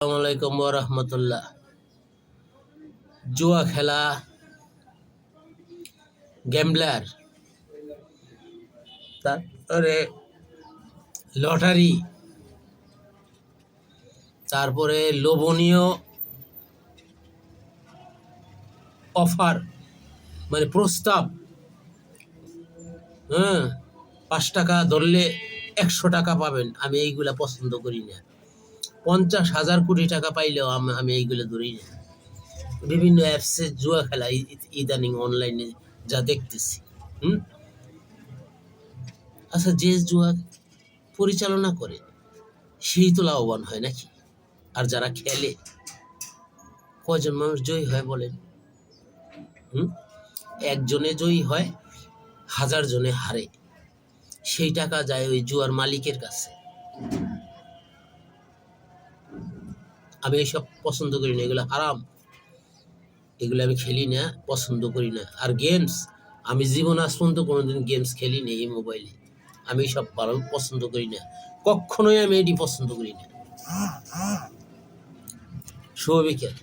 আসসালামু আলাইকুম ওয়া রাহমাতুল্লাহ। জুয়া খেলা, গ্যাম্বলার, তারপরে লটারি, তারপরে লোভনীয় অফার মানে প্রস্তাব। 5 টাকা ধরলে 100 টাকা পাবেন, আমি এইগুলা পছন্দ করি না। 50,000 কোটি টাকা পাইলেও আমি এইগুলো ধরি না। বিভিন্ন অ্যাপসে জুয়া খেলা ইদানিং অনলাইনে যা দেখতেছি। আচ্ছা, যে জুয়া পরিচালনা করে সেই তো লাভবান হয় নাকি? আর যারা খেলে কয়জন মানুষ জয়ী হয় বলেন? একজনে জয়ী হয়, 1000 জনে হারে। সেই টাকা যায় ওই জুয়ার মালিকের কাছে। আমি এইসব পছন্দ করি না, এগুলো হারাম, এগুলো আমি খেলি না, পছন্দ করি না। আর গেমস, আমি জীবন আজ পর্যন্ত কোনোদিন গেমস খেলি না এই মোবাইলে। আমি সব ভালো পছন্দ করি না, কখনোই আমি এটি পছন্দ করি না। শুভ বিকেল।